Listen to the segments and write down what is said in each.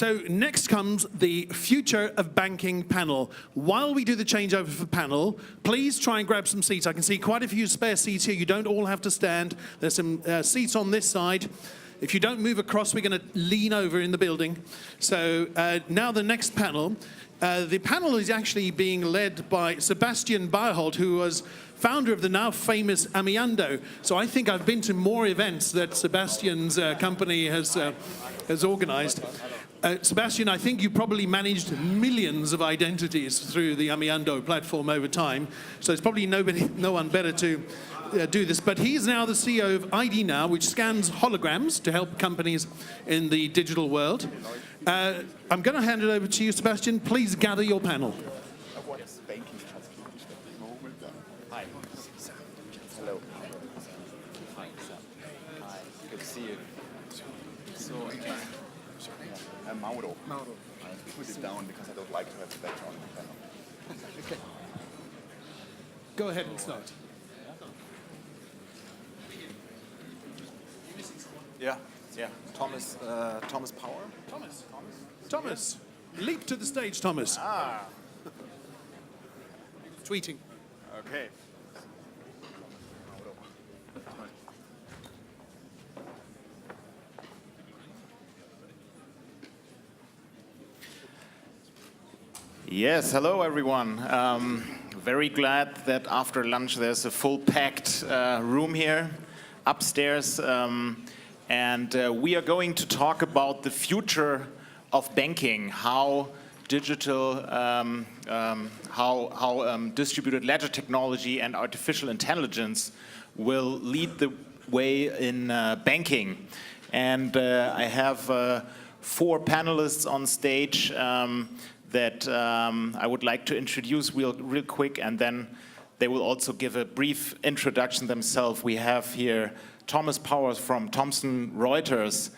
So next comes the Future of Banking panel. While we do the changeover for panel, please try and grab some seats. I can see quite a few spare seats here. You don't all have to stand. There's some seats on this side. If you don't move across, we're going to lean over in the building. So now the next panel. The panel is actually being led by Sebastian Beierholt, who was founder of the now famous Amiando. So I think I've been to more events that Sebastian's company has organized. Sebastian, I think you probably managed millions of identities through the Amiando platform over time. So there's probably no one better to do this, but he's now the CEO of ID Now, which scans holograms to help companies in the digital world. I'm going to hand it over to you, Sebastian. Please gather your panel. Hi. Hello. Hi. Hi. Good to see you. So, I'm Mauro. Mauro. I put it down because I don't like to have the background in the panel. Okay. Go ahead and start. Yeah. Thomas Power. Thomas, leap to the stage, Thomas. Tweeting. Okay. Yes, hello everyone. Very glad that after lunch there's a full packed room here upstairs. And we are going to talk about the future of banking, how digital, how distributed ledger technology and artificial intelligence will lead the way in banking. And I have 4 panelists on stage that I would like to introduce real quick, and then they will also give a brief introduction themselves. We have here Thomas Powers from Thomson Reuters,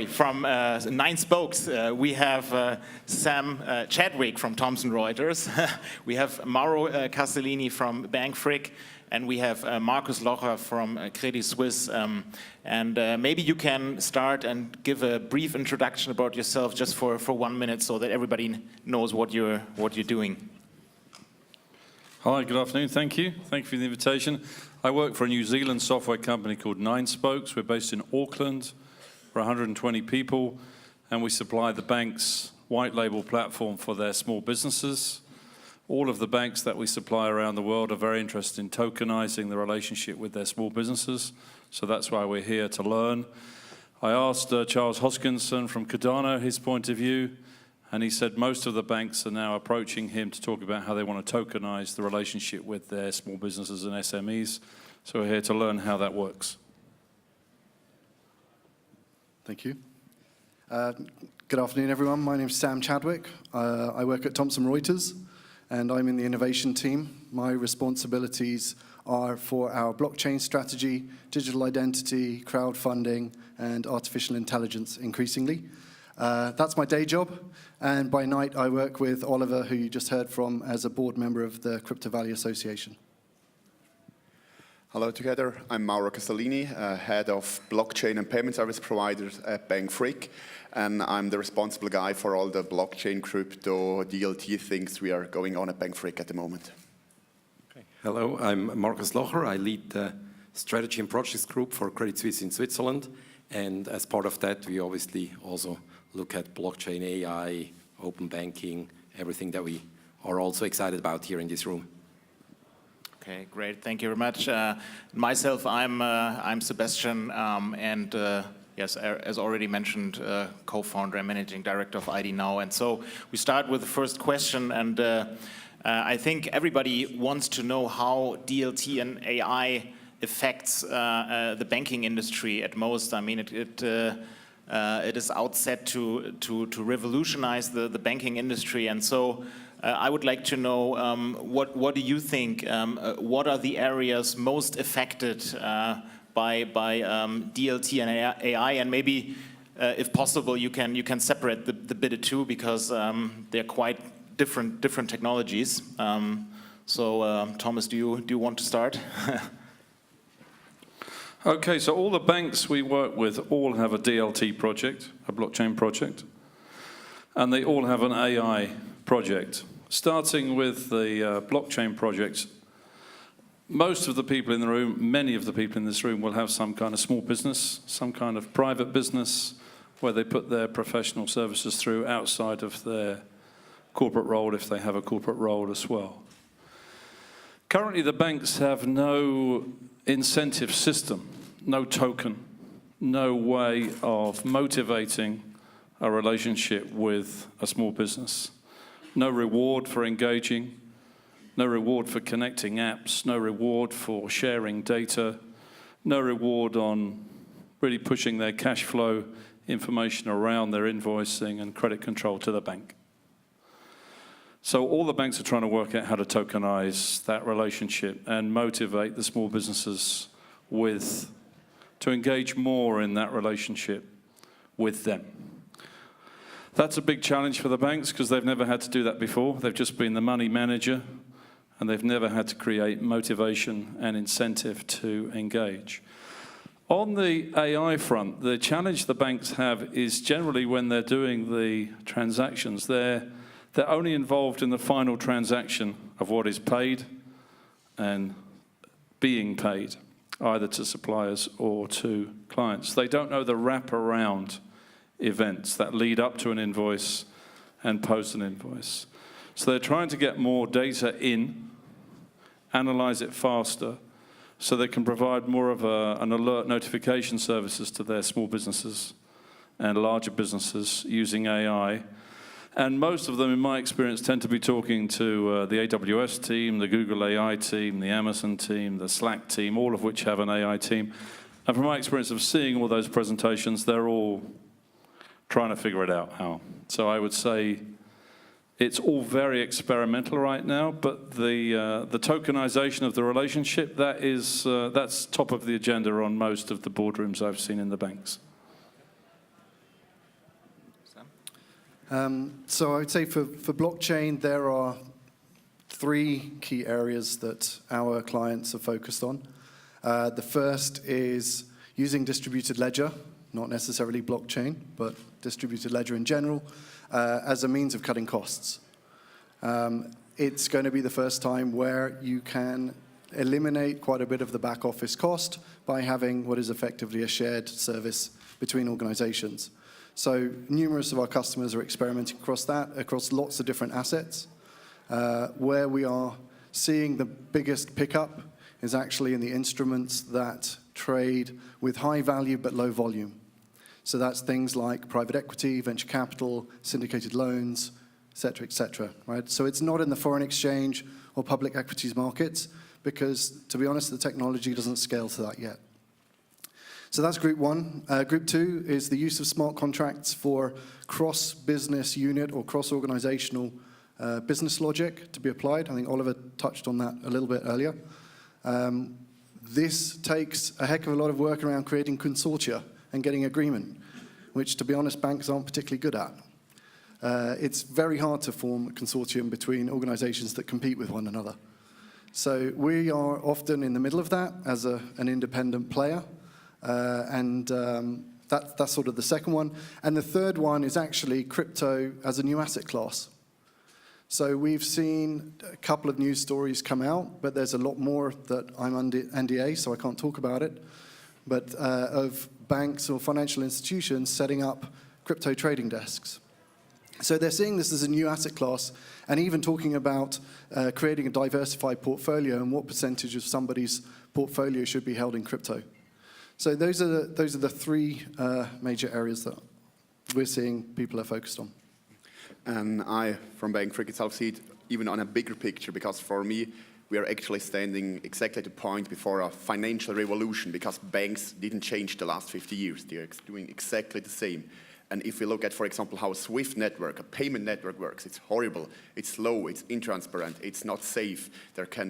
from 9 Spokes. We have Sam Chadwick from Thomson Reuters. We have Mauro Castellini from Bank Frick, and we have Markus Locher from Credit Suisse. And maybe you can start and give a brief introduction about yourself just for 1 minute so that everybody knows what you're doing. Hi, good afternoon. Thank you. Thank you for the invitation. I work for a New Zealand software company called 9 Spokes. We're based in Auckland. We're 120 people, and we supply the bank's white label platform for their small businesses. All of the banks that we supply around the world are very interested in tokenizing the relationship with their small businesses, so that's why we're here to learn. I asked Charles Hoskinson from Cardano his point of view, and he said most of the banks are now approaching him to talk about how they want to tokenize the relationship with their small businesses and SMEs. So we're here to learn how that works. Thank you. Good afternoon, everyone. My name is Sam Chadwick. I work at Thomson Reuters, and I'm in the innovation team. My responsibilities are for our blockchain strategy, digital identity, crowdfunding, and artificial intelligence increasingly. That's my day job, and by night I work with Oliver, who you just heard from, as a board member of the Crypto Value Association. Hello together, I'm Mauro Castellini, head of blockchain and payment service providers at Bank Frick, and I'm the responsible guy for all the blockchain, crypto, DLT things we are going on at Bank Frick at the moment. Okay. Hello, I'm Markus Locher. I lead the strategy and projects group for Credit Suisse in Switzerland, and as part of that we obviously also look at blockchain, AI, open banking, everything that we are also excited about here in this room. Okay, great. Thank you very much. Myself, I'm Sebastian, and yes, as already mentioned, co-founder and managing director of ID Now. And so we start with the first question, and I think everybody wants to know how DLT and AI affects the banking industry at most. I mean, it is out set to revolutionize the banking industry, and so. I would like to know what do you think? What are the areas most affected by DLT and AI? And maybe, if possible, you can separate the bit two, because they're quite different technologies. So, Thomas, do you want to start? Okay, so all the banks we work with all have a DLT project, a blockchain project. and they all have an AI project. Starting with the blockchain projects, most of the people in the room, many of the people in this room will have some kind of small business, some kind of private business where they put their professional services through outside of their corporate role, if they have a corporate role as well. Currently, the banks have no incentive system, no token, no way of motivating a relationship with a small business, no reward for engaging, no reward for connecting apps, no reward for sharing data, no reward on really pushing their cash flow information around their invoicing and credit control to the bank. So all the banks are trying to work out how to tokenize that relationship and motivate the small businesses to engage more in that relationship with them. That's a big challenge for the banks because they've never had to do that before. They've just been the money manager, and they've never had to create motivation and incentive to engage. On the AI front, the challenge the banks have is generally when they're doing the transactions, they're only involved in the final transaction of what is paid and being paid, either to suppliers or to clients. They don't know the wraparound events that lead up to an invoice and post an invoice. So they're trying to get more data in, analyze it faster, so they can provide more of an alert notification services to their small businesses and larger businesses using AI. And most of them, in my experience, tend to be talking to the AWS team, the Google AI team, the Amazon team, the Slack team, all of which have an AI team. And from my experience of seeing all those presentations, they're all trying to figure it out how. So I would say it's all very experimental right now, but the tokenization of the relationship, that's top of the agenda on most of the boardrooms I've seen in the banks. So I would say for blockchain, there are 3 key areas that our clients are focused on. The first is using distributed ledger, not necessarily blockchain, but distributed ledger in general, as a means of cutting costs. It's going to be the first time where you can eliminate quite a bit of the back office cost by having what is effectively a shared service between organizations. So numerous of our customers are experimenting across lots of different assets. Where we are seeing the biggest pickup is actually in the instruments that trade with high value but low volume. So that's things like private equity, venture capital, syndicated loans, et cetera, right? So it's not in the foreign exchange or public equities markets because, to be honest, the technology doesn't scale to that yet. So that's group 1. Group 2 is the use of smart contracts for cross-business unit or cross-organizational business logic to be applied. I think Oliver touched on that a little bit earlier. This takes a heck of a lot of work around creating consortia and getting agreement, which, to be honest, banks aren't particularly good at. It's very hard to form a consortium between organizations that compete with one another. So we are often in the middle of that as an independent player. That's sort of the second one. And the third one is actually crypto as a new asset class. So we've seen a couple of news stories come out, but there's a lot more that I'm under NDA, so I can't talk about it, but of banks or financial institutions setting up crypto trading desks. So they're seeing this as a new asset class and even talking about creating a diversified portfolio and what percentage of somebody's portfolio should be held in crypto. So those are the 3 major areas that we're seeing people are focused on. And I, from Bank Freak itself, see it even on a bigger picture, because for me, we are actually standing exactly at the point before a financial revolution, because banks didn't change the last 50 years. They're doing exactly the same. And if we look at, for example, how a SWIFT network, a payment network works, it's horrible, it's slow, it's intransparent, it's not safe.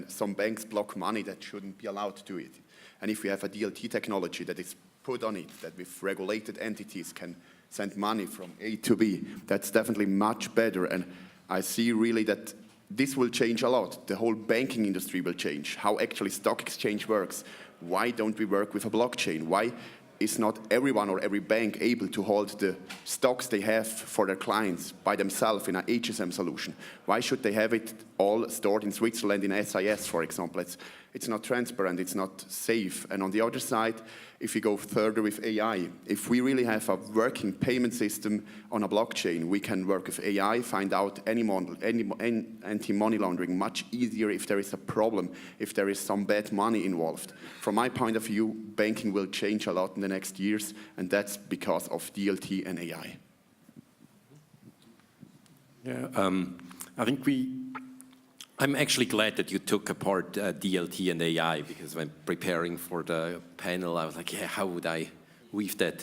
Some banks block money that shouldn't be allowed to do it. And if we have a DLT technology that is put on it, that with regulated entities can send money from A to B, that's definitely much better. And I see really that this will change a lot. The whole banking industry will change. How actually stock exchange works. Why don't we work with a blockchain? Why is not everyone or every bank able to hold the stocks they have for their clients by themselves in an HSM solution? Why should they have it all stored in Switzerland in SIS, for example? It's not transparent, it's not safe. And on the other side, if we go further with AI, if we really have a working payment system on a blockchain, we can work with AI, find out any anti-money laundering much easier if there is a problem, if there is some bad money involved. From my point of view, banking will change a lot in the next years, and that's because of DLT and AI. Yeah, I think I'm actually glad that you took apart DLT and AI, because when preparing for the panel, I was like, yeah, how would I weave that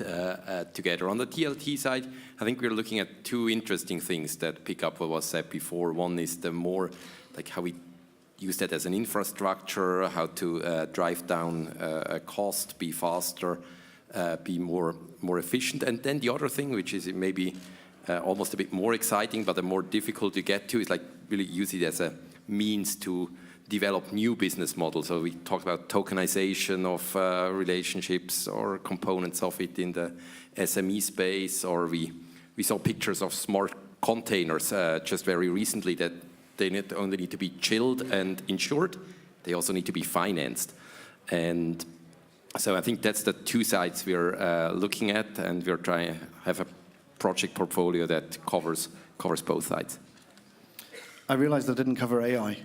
together? On the DLT side, I think we're looking at two interesting things that pick up what was said before. One is the more, like how we use that as an infrastructure, how to drive down a cost, be faster, be more efficient. And then the other thing, which is maybe almost a bit more exciting, but more difficult to get to, is like really use it as a means to develop new business models. So we talked about tokenization of relationships or components of it in the SME space, or we saw pictures of smart containers just very recently, that they not only need to be chilled and insured, they also need to be financed. And so I think that's the two sides we're looking at, and we're trying to have a project portfolio that covers both sides. I realized I didn't cover AI.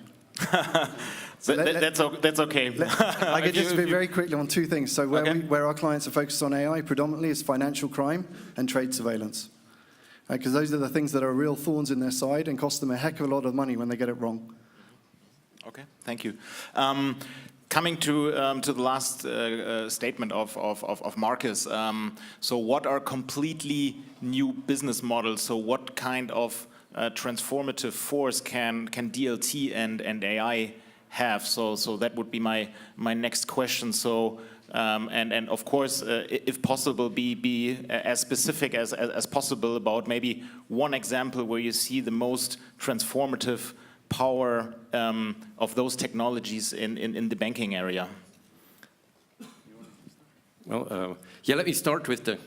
So that's okay. I could just speak very quickly on two things. So where our clients are focused on AI predominantly is financial crime and trade surveillance. Because those are the things that are real thorns in their side and cost them a heck of a lot of money when they get it wrong. Okay, thank you. Coming to the last statement of Marcus, so what are completely new business models? So what kind of transformative force can DLT and AI have? So that would be my next question. So and of course, if possible, be as specific as possible about maybe one example where you see the most transformative power of those technologies in the banking area. Well, yeah, let me start with the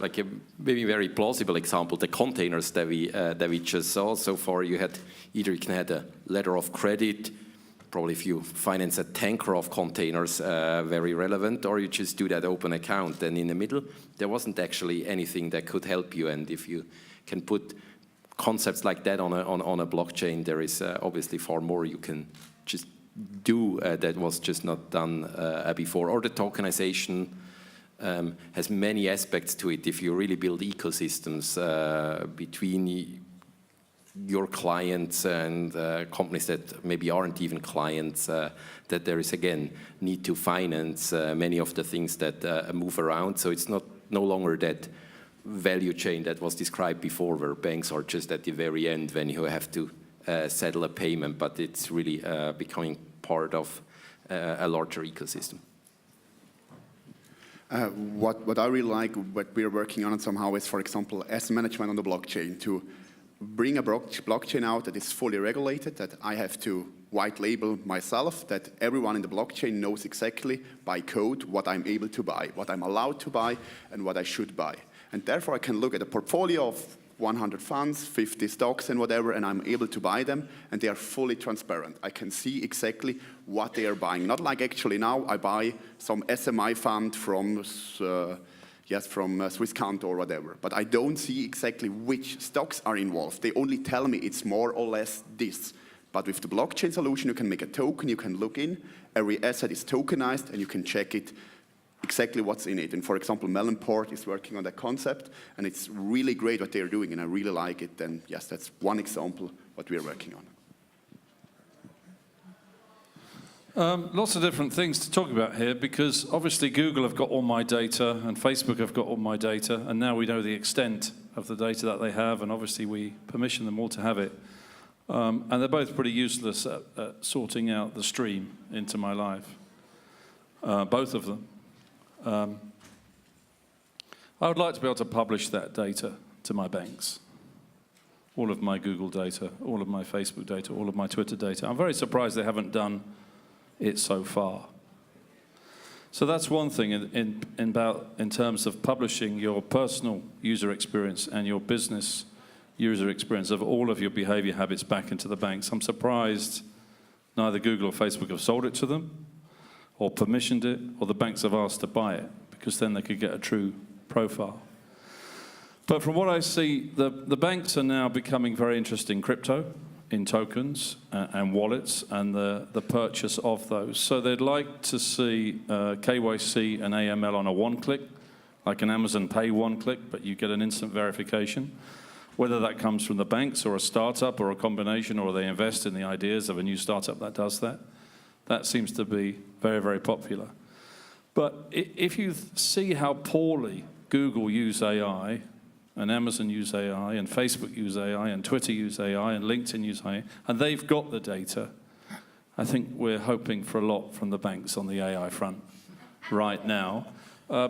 like a maybe very plausible example, the containers that we just saw. So far, you can have a letter of credit, probably if you finance a tanker of containers, very relevant, or you just do that open account. And in the middle, there wasn't actually anything that could help you. And if you can put concepts like that on a blockchain, there is obviously far more you can just do that was just not done before. Or the tokenization has many aspects to it. If you really build ecosystems between your clients and companies that maybe aren't even clients, that there is again need to finance many of the things that move around. So it's no longer that value chain that was described before, where banks are just at the very end when you have to settle a payment, but it's really becoming part of a larger ecosystem. What I really like, what we're working on somehow is, for example, asset management on the blockchain, to bring a blockchain out that is fully regulated, that I have to white label myself, that everyone in the blockchain knows exactly by code what I'm able to buy, what I'm allowed to buy, and what I should buy. And therefore, I can look at a portfolio of 100 funds, 50 stocks and whatever, and I'm able to buy them, and they are fully transparent. I can see exactly what they are buying. Not like actually now I buy some SMI fund from Swisscanto or whatever, but I don't see exactly which stocks are involved. They only tell me it's more or less this. But with the blockchain solution, you can make a token, you can look in, every asset is tokenized, and you can check it exactly what's in it. And for example, Melonport is working on that concept, and it's really great what they're doing, and I really like it. And yes, that's one example what we're working on. Lots of different things to talk about here, because obviously Google have got all my data and Facebook have got all my data, and now we know the extent of the data that they have, and obviously we permission them all to have it. And they're both pretty useless at sorting out the stream into my life, both of them. I would like to be able to publish that data to my banks. All of my Google data, all of my Facebook data, all of my Twitter data. I'm very surprised they haven't done it so far. So that's one thing in terms of publishing your personal user experience and your business user experience of all of your behavior habits back into the banks. I'm surprised neither Google or Facebook have sold it to them or permissioned it, or the banks have asked to buy it, because then they could get a true profile. But from what I see, the banks are now becoming very interested in crypto, in tokens and wallets, and the purchase of those. So they'd like to see KYC and AML on a one-click, like an Amazon Pay one-click, but you get an instant verification. Whether that comes from the banks or a startup or a combination, or they invest in the ideas of a new startup that does that, that seems to be very, very popular. But if you see how poorly Google use AI, and Amazon use AI, and Facebook use AI, and Twitter use AI, and LinkedIn use AI, and they've got the data, I think we're hoping for a lot from the banks on the AI front right now,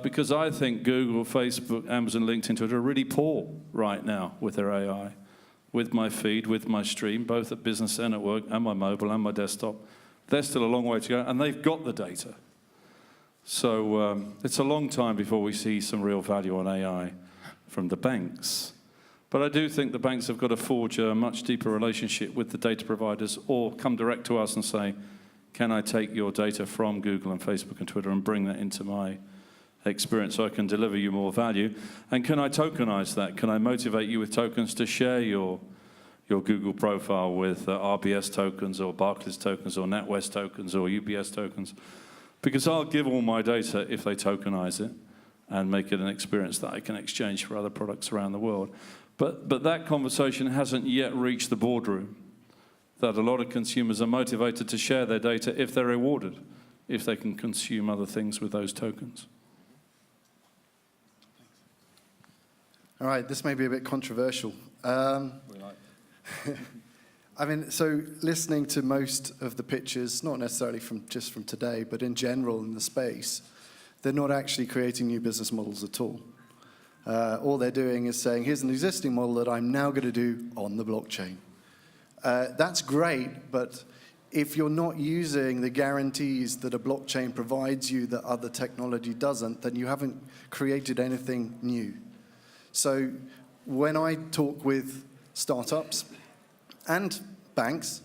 because I think Google, Facebook, Amazon, LinkedIn, Twitter are really poor right now with their AI, with my feed, with my stream, both at business and at work, and my mobile and my desktop. They're still a long way to go, and they've got the data. So it's a long time before we see some real value on AI from the banks. But I do think the banks have got to forge a much deeper relationship with the data providers, or come direct to us and say, can I take your data from Google and Facebook and Twitter and bring that into my experience so I can deliver you more value? And can I tokenize that? Can I motivate you with tokens to share your Google profile with RBS tokens or Barclays tokens or NatWest tokens or UBS tokens? Because I'll give all my data if they tokenize it and make it an experience that I can exchange for other products around the world. But that conversation hasn't yet reached the boardroom, that a lot of consumers are motivated to share their data if they're rewarded, if they can consume other things with those tokens. All right, this may be a bit controversial. I mean, so listening to most of the pitches, not necessarily just from today, but in general in the space, they're not actually creating new business models at all. All they're doing is saying, here's an existing model that I'm now going to do on the blockchain. That's great, but if you're not using the guarantees that a blockchain provides you that other technology doesn't, then you haven't created anything new. So when I talk with startups and banks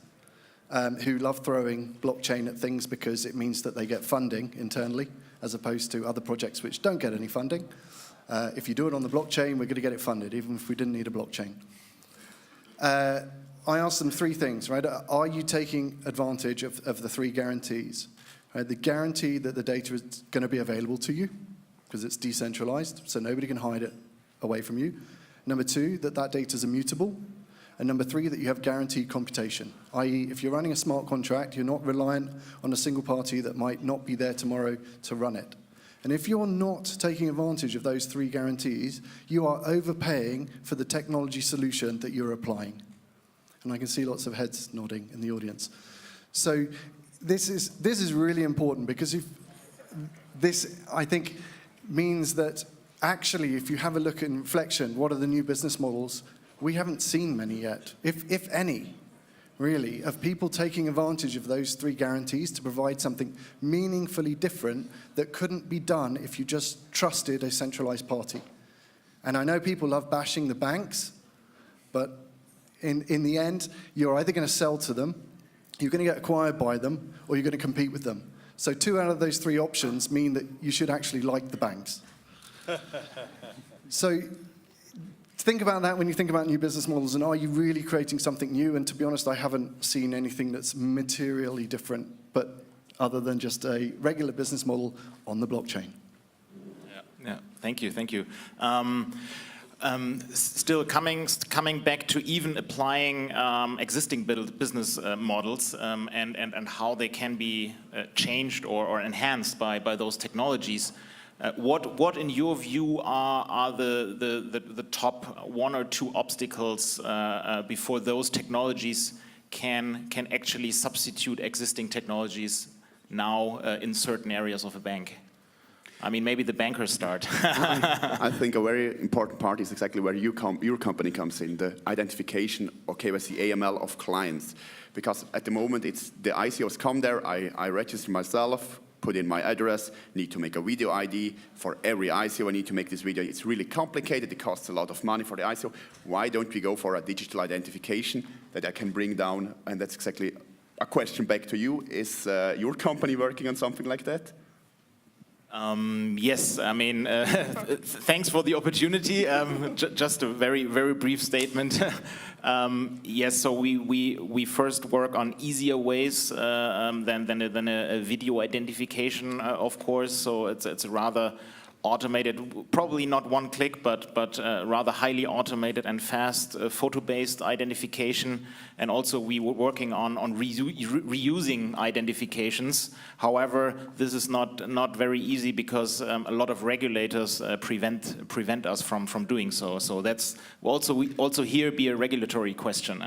who love throwing blockchain at things because it means that they get funding internally, as opposed to other projects which don't get any funding. If you do it on the blockchain, we're going to get it funded, even if we didn't need a blockchain. I asked them three things, right? Are you taking advantage of the three guarantees? Right? The guarantee that the data is going to be available to you, because it's decentralized, so nobody can hide it away from you. Number two, that data is immutable. And number three, that you have guaranteed computation, i.e. if you're running a smart contract, you're not reliant on a single party that might not be there tomorrow to run it. And if you're not taking advantage of those three guarantees, you are overpaying for the technology solution that you're applying. And I can see lots of heads nodding in the audience. So this is really important, because this, I think, means that actually, if you have a look at inflection, what are the new business models? We haven't seen many yet, if any, really, of people taking advantage of those three guarantees to provide something meaningfully different that couldn't be done if you just trusted a centralized party. And I know people love bashing the banks, but in the end, you're either going to sell to them, you're going to get acquired by them, or you're going to compete with them. So 2 out of those 3 options mean that you should actually like the banks. So think about that when you think about new business models, and are you really creating something new? And to be honest, I haven't seen anything that's materially different, but other than just a regular business model on the blockchain. Yeah. Thank you. Still coming back to even applying existing business models and how they can be changed or enhanced by those technologies. What in your view are the top 1 or 2 obstacles before those technologies can actually substitute existing technologies now in certain areas of a bank? I mean, maybe the bankers start. I think a very important part is exactly where your company comes in, the identification or KYC AML of clients. Because at the moment, it's the ICOs come there, I register myself, put in my address, need to make a video ID. For every ICO, I need to make this video. It's really complicated. It costs a lot of money for the ICO. Why don't we go for a digital identification that I can bring down? And that's exactly a question back to you. Is your company working on something like that? Yes, I mean, thanks for the opportunity. Just a very, very brief statement. Yes, so we first work on easier ways than a video identification, of course. So it's a rather automated, probably not one click, but rather highly automated and fast photo-based identification. And also we were working on reusing identifications. However, this is not very easy because a lot of regulators prevent us from doing so. So that's also here be a regulatory question.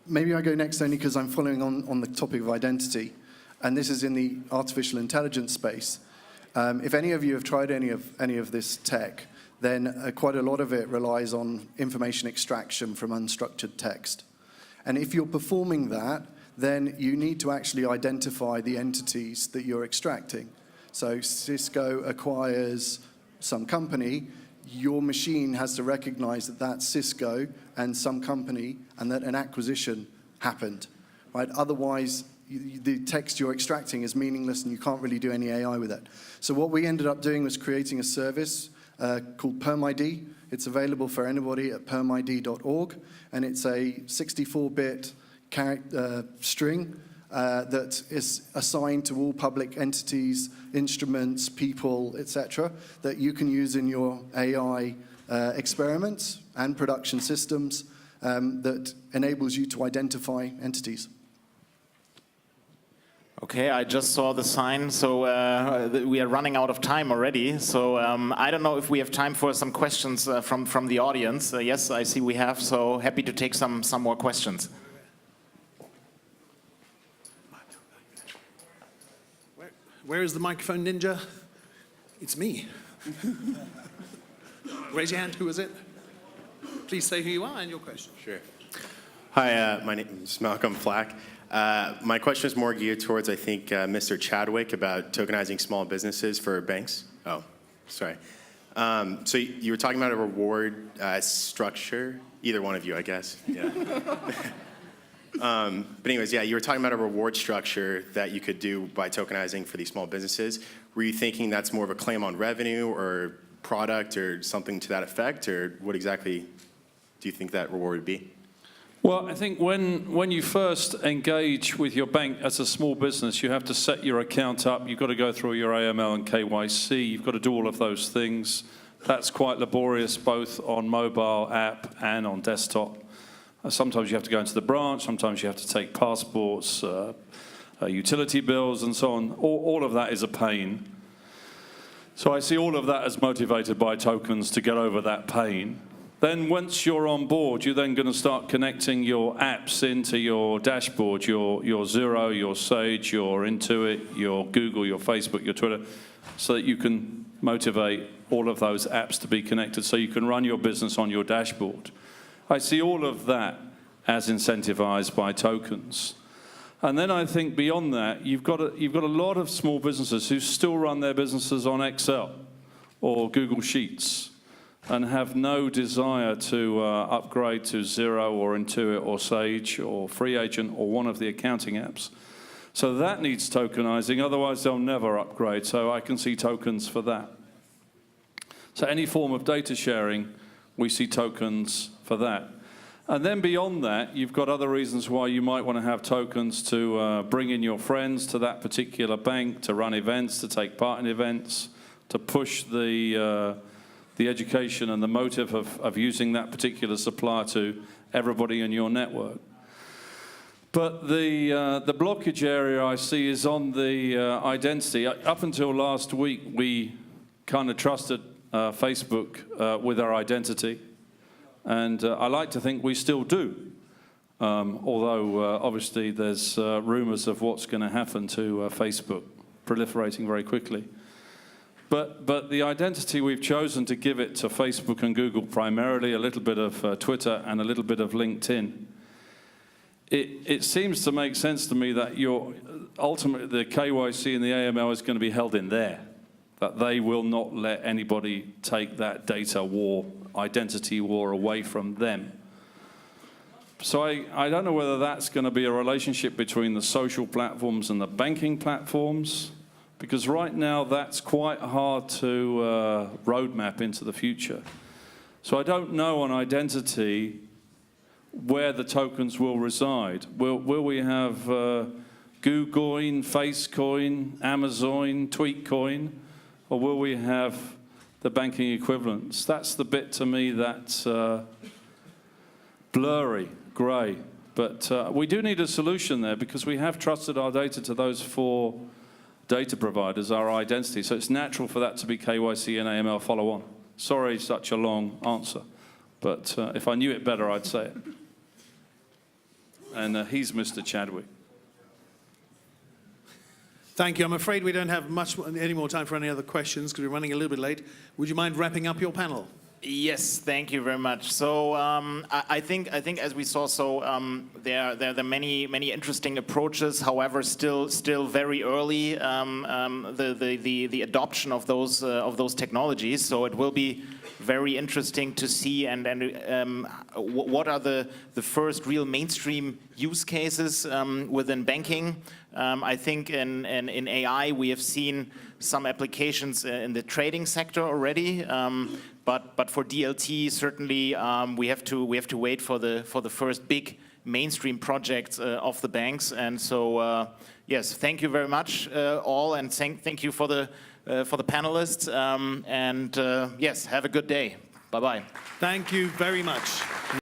Maybe I go next only because I'm following on the topic of identity, and this is in the artificial intelligence space. If any of you have tried any of this tech, then quite a lot of it relies on information extraction from unstructured text. And if you're performing that, then you need to actually identify the entities that you're extracting. So Cisco acquires some company, your machine has to recognize that that's Cisco and some company and that an acquisition happened, right? Otherwise, the text you're extracting is meaningless and you can't really do any AI with it. So what we ended up doing was creating a service called PermID. It's available for anybody at permid.org, and it's a 64-bit string that is assigned to all public entities, instruments, people, etc., that you can use in your AI experiments and production systems that enables you to identify entities. Okay, I just saw the sign, so we are running out of time already. So I don't know if we have time for some questions from the audience. Yes, I see we have, so happy to take some more questions. Where is the microphone ninja? It's me. Raise your hand, who is it? Please say who you are and your question. Sure. Hi, my name is Malcolm Flack. My question is more geared towards, I think, Mr. Chadwick about tokenizing small businesses for banks. Oh, sorry. So you were talking about a reward structure, either one of you, I guess. Yeah. But anyways, yeah, you were talking about a reward structure that you could do by tokenizing for these small businesses. Were you thinking that's more of a claim on revenue or product or something to that effect, or what exactly do you think that reward would be? Well, I think when you first engage with your bank as a small business, you have to set your account up. You've got to go through your AML and KYC. You've got to do all of those things. That's quite laborious, both on mobile app and on desktop. Sometimes you have to go into the branch. Sometimes you have to take passports, utility bills, and so on. All of that is a pain. So I see all of that as motivated by tokens to get over that pain. Then once you're on board, you're then going to start connecting your apps into your dashboard, your Xero, your Sage, your Intuit, your Google, your Facebook, your Twitter, so that you can motivate all of those apps to be connected so you can run your business on your dashboard. I see all of that as incentivized by tokens. And then I think beyond that, you've got a lot of small businesses who still run their businesses on Excel or Google Sheets and have no desire to upgrade to Xero or Intuit or Sage or Free Agent or one of the accounting apps. So that needs tokenizing, otherwise they'll never upgrade. So I can see tokens for that. So any form of data sharing, we see tokens for that. And then beyond that, you've got other reasons why you might want to have tokens to bring in your friends to that particular bank, to run events, to take part in events, to push the education and the motive of using that particular supplier to everybody in your network. But the blockage area I see is on the identity. Up until last week, we kind of trusted Facebook with our identity. And I like to think we still do. Although, obviously, there's rumors of what's going to happen to Facebook proliferating very quickly. But the identity we've chosen to give it to Facebook and Google primarily, a little bit of Twitter and a little bit of LinkedIn, it seems to make sense to me that ultimately the KYC and the AML is going to be held in there, that they will not let anybody take that data war, identity war away from them. So I don't know whether that's going to be a relationship between the social platforms and the banking platforms, because right now that's quite hard to roadmap into the future. So I don't know on identity where the tokens will reside. Will we have GooCoin, FaceCoin, Amazon, TweetCoin, or will we have the banking equivalents? That's the bit to me that's blurry, grey. But we do need a solution there because we have trusted our data to those 4 data providers, our identity. So it's natural for that to be KYC and AML follow-on. Sorry, such a long answer. But if I knew it better, I'd say it. And he's Mr. Chadwick. Thank you. I'm afraid we don't have any more time for any other questions because we're running a little bit late. Would you mind wrapping up your panel? Yes, thank you very much. So I think as we saw, so there are many interesting approaches. However, still very early the adoption of those technologies. So it will be very interesting to see and what are the first real mainstream use cases within banking. I think in AI we have seen some applications in the trading sector already. But for DLT, certainly we have to wait for the first big mainstream projects of the banks. And so yes, thank you very much all, and thank you for the panelists. Yes, have a good day. Bye bye. Thank you very much.